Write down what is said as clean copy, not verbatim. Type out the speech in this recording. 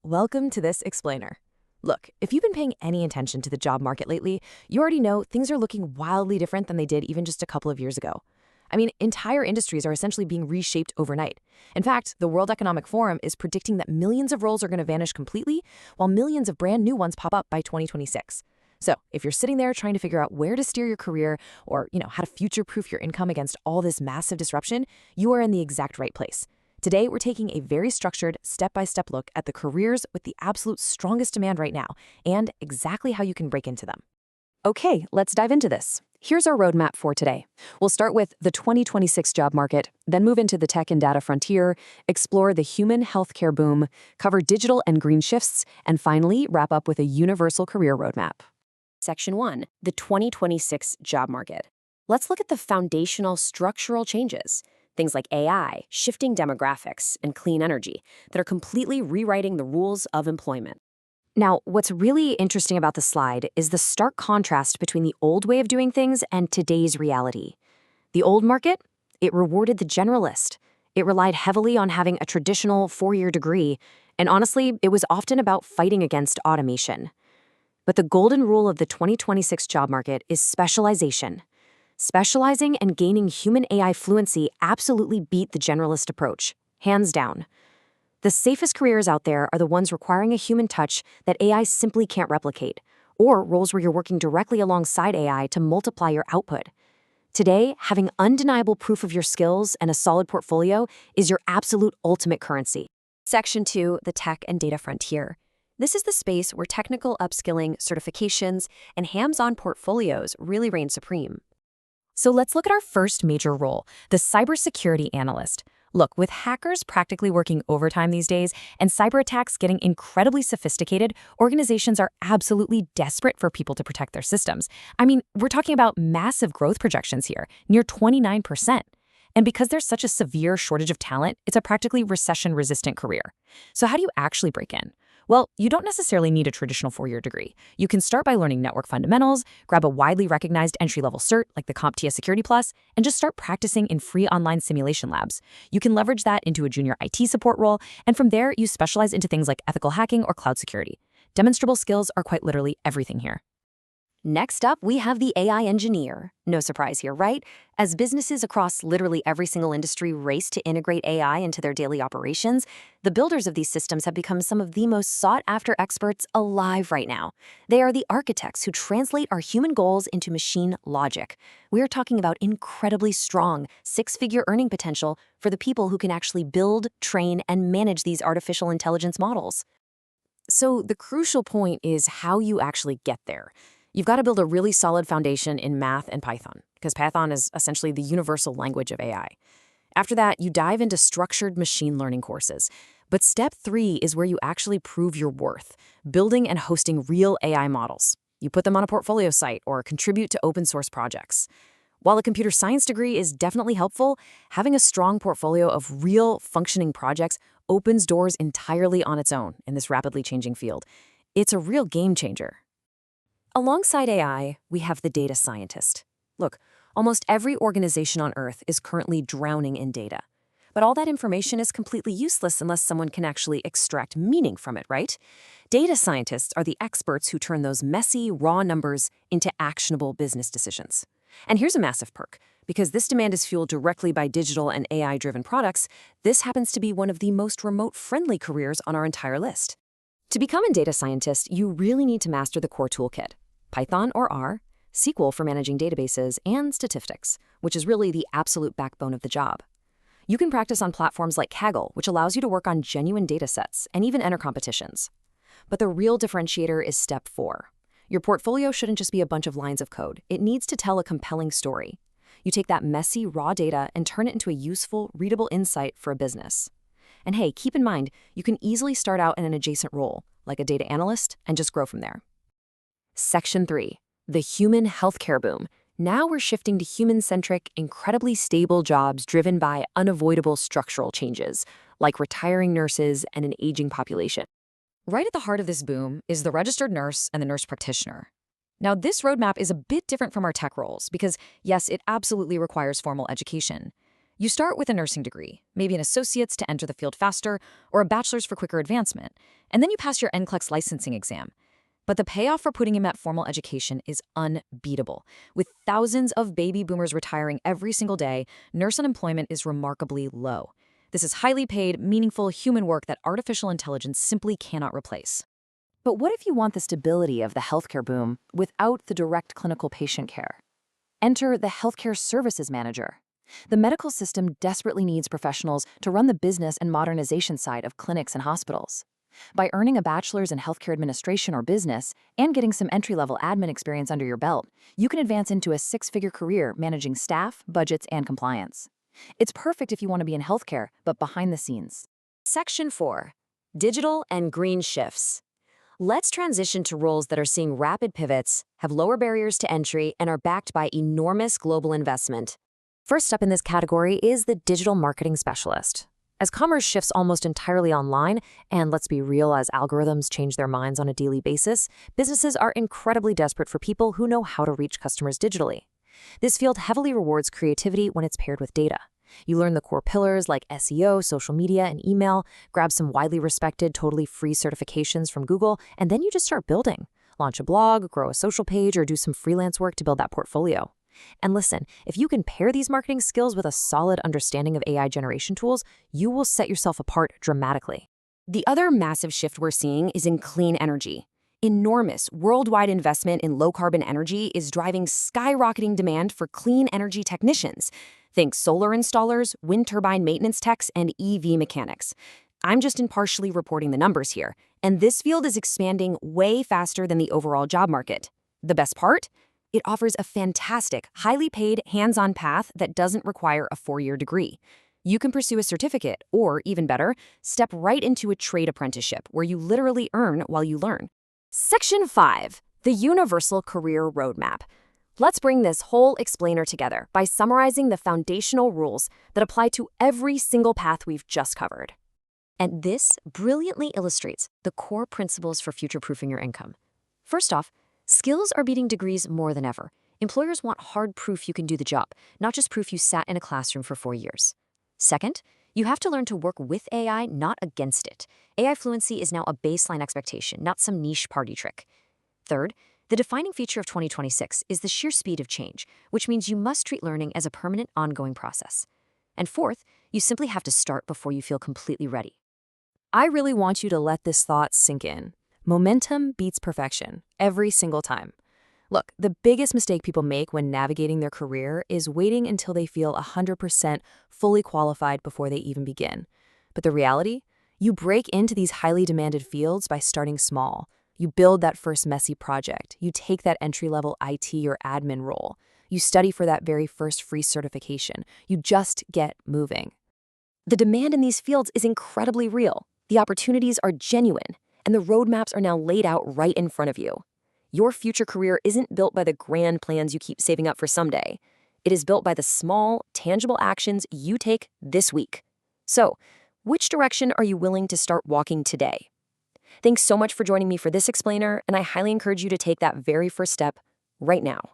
Welcome to this explainer. Look, if you've been paying any attention to the job market lately, you already know things are looking wildly different than they did even just a couple of years ago. I mean, entire industries are essentially being reshaped overnight. In fact, the World Economic Forum is predicting that millions of roles are going to vanish completely, while millions of brand new ones pop up by 2026. So, if you're sitting there trying to figure out where to steer your career or, how to future-proof your income against all this massive disruption, you are in the exact right place. Today, we're taking a very structured, step-by-step look at the careers with the absolute strongest demand right now and exactly how you can break into them. Okay, let's dive into this. Here's our roadmap for today. We'll start with the 2026 job market, then move into the tech and data frontier, explore the human healthcare boom, cover digital and green shifts, and finally wrap up with a universal career roadmap. Section 1, the 2026 job market. Let's look at the foundational structural changes. Things like AI, shifting demographics, and clean energy that are completely rewriting the rules of employment. Now, what's really interesting about the slide is the stark contrast between the old way of doing things and today's reality. The old market, it rewarded the generalist. It relied heavily on having a traditional four-year degree, and honestly, it was often about fighting against automation. But the golden rule of the 2026 job market is specialization. Specializing and gaining human AI fluency absolutely beat the generalist approach, hands down. The safest careers out there are the ones requiring a human touch that AI simply can't replicate, or roles where you're working directly alongside AI to multiply your output. Today, having undeniable proof of your skills and a solid portfolio is your absolute ultimate currency. Section 2, the tech and data frontier. This is the space where technical upskilling, certifications, and hands-on portfolios really reign supreme. So let's look at our first major role, the cybersecurity analyst. Look, with hackers practically working overtime these days and cyber attacks getting incredibly sophisticated, organizations are absolutely desperate for people to protect their systems. I mean, we're talking about massive growth projections here, near 29%. And because there's such a severe shortage of talent, it's a practically recession-resistant career. So how do you actually break in? Well, you don't necessarily need a traditional four-year degree. You can start by learning network fundamentals, grab a widely recognized entry-level cert like the CompTIA Security Plus, and just start practicing in free online simulation labs. You can leverage that into a junior IT support role, and from there, you specialize into things like ethical hacking or cloud security. Demonstrable skills are quite literally everything here. Next up, we have the AI engineer. No surprise here, right? As businesses across literally every single industry race to integrate AI into their daily operations, the builders of these systems have become some of the most sought-after experts alive right now. They are the architects who translate our human goals into machine logic. We are talking about incredibly strong, six-figure earning potential for the people who can actually build, train, and manage these artificial intelligence models. So the crucial point is how you actually get there. You've got to build a really solid foundation in math and Python, because Python is essentially the universal language of AI. After that, you dive into structured machine learning courses. But step 3 is where you actually prove your worth, building and hosting real AI models. You put them on a portfolio site or contribute to open source projects. While a computer science degree is definitely helpful, having a strong portfolio of real functioning projects opens doors entirely on its own in this rapidly changing field. It's a real game changer. Alongside AI, we have the data scientist. Look, almost every organization on Earth is currently drowning in data. But all that information is completely useless unless someone can actually extract meaning from it, right? Data scientists are the experts who turn those messy, raw numbers into actionable business decisions. And here's a massive perk. Because this demand is fueled directly by digital and AI-driven products, this happens to be one of the most remote-friendly careers on our entire list. To become a data scientist, you really need to master the core toolkit. Python or R, SQL for managing databases, and statistics, which is really the absolute backbone of the job. You can practice on platforms like Kaggle, which allows you to work on genuine data sets and even enter competitions. But the real differentiator is step 4. Your portfolio shouldn't just be a bunch of lines of code. It needs to tell a compelling story. You take that messy, raw data and turn it into a useful, readable insight for a business. And hey, keep in mind, you can easily start out in an adjacent role, like a data analyst, and just grow from there. Section 3, the human healthcare boom. Now we're shifting to human-centric, incredibly stable jobs driven by unavoidable structural changes, like retiring nurses and an aging population. Right at the heart of this boom is the registered nurse and the nurse practitioner. Now, this roadmap is a bit different from our tech roles because, yes, it absolutely requires formal education. You start with a nursing degree, maybe an associate's to enter the field faster, or a bachelor's for quicker advancement, and then you pass your NCLEX licensing exam. But the payoff for putting him at formal education is unbeatable. With thousands of baby boomers retiring every single day, nurse unemployment is remarkably low. This is highly paid, meaningful human work that artificial intelligence simply cannot replace. But what if you want the stability of the healthcare boom without the direct clinical patient care? Enter the healthcare services manager. The medical system desperately needs professionals to run the business and modernization side of clinics and hospitals. By earning a bachelor's in healthcare administration or business and getting some entry-level admin experience under your belt, you can advance into a six-figure career managing staff, budgets, and compliance. It's perfect if you want to be in healthcare, but behind the scenes. Section 4. Digital and green shifts. Let's transition to roles that are seeing rapid pivots, have lower barriers to entry, and are backed by enormous global investment. First up in this category is the digital marketing specialist. As commerce shifts almost entirely online, and let's be real, as algorithms change their minds on a daily basis, businesses are incredibly desperate for people who know how to reach customers digitally. This field heavily rewards creativity when it's paired with data. You learn the core pillars like SEO, social media, and email, grab some widely respected, totally free certifications from Google, and then you just start building. Launch a blog, grow a social page, or do some freelance work to build that portfolio. And listen, if you can pair these marketing skills with a solid understanding of AI generation tools, you will set yourself apart dramatically. The other massive shift we're seeing is in clean energy. Enormous worldwide investment in low-carbon energy is driving skyrocketing demand for clean energy technicians. Think solar installers, wind turbine maintenance techs, and EV mechanics. I'm just impartially reporting the numbers here, and this field is expanding way faster than the overall job market. The best part? It offers a fantastic, highly paid, hands-on path that doesn't require a 4-year degree. You can pursue a certificate, or even better, step right into a trade apprenticeship where you literally earn while you learn. Section 5. The Universal Career Roadmap. Let's bring this whole explainer together by summarizing the foundational rules that apply to every single path we've just covered. And this brilliantly illustrates the core principles for future-proofing your income. First off, skills are beating degrees more than ever. Employers want hard proof you can do the job, not just proof you sat in a classroom for 4 years. Second, you have to learn to work with AI, not against it. AI fluency is now a baseline expectation, not some niche party trick. Third, the defining feature of 2026 is the sheer speed of change, which means you must treat learning as a permanent, ongoing process. And fourth, you simply have to start before you feel completely ready. I really want you to let this thought sink in. Momentum beats perfection every single time. Look, the biggest mistake people make when navigating their career is waiting until they feel 100% fully qualified before they even begin. But the reality? You break into these highly demanded fields by starting small. You build that first messy project. You take that entry-level IT or admin role. You study for that very first free certification. You just get moving. The demand in these fields is incredibly real. The opportunities are genuine, and the roadmaps are now laid out right in front of you. Your future career isn't built by the grand plans you keep saving up for someday. It is built by the small, tangible actions you take this week. So, which direction are you willing to start walking today? Thanks so much for joining me for this explainer, and I highly encourage you to take that very first step right now.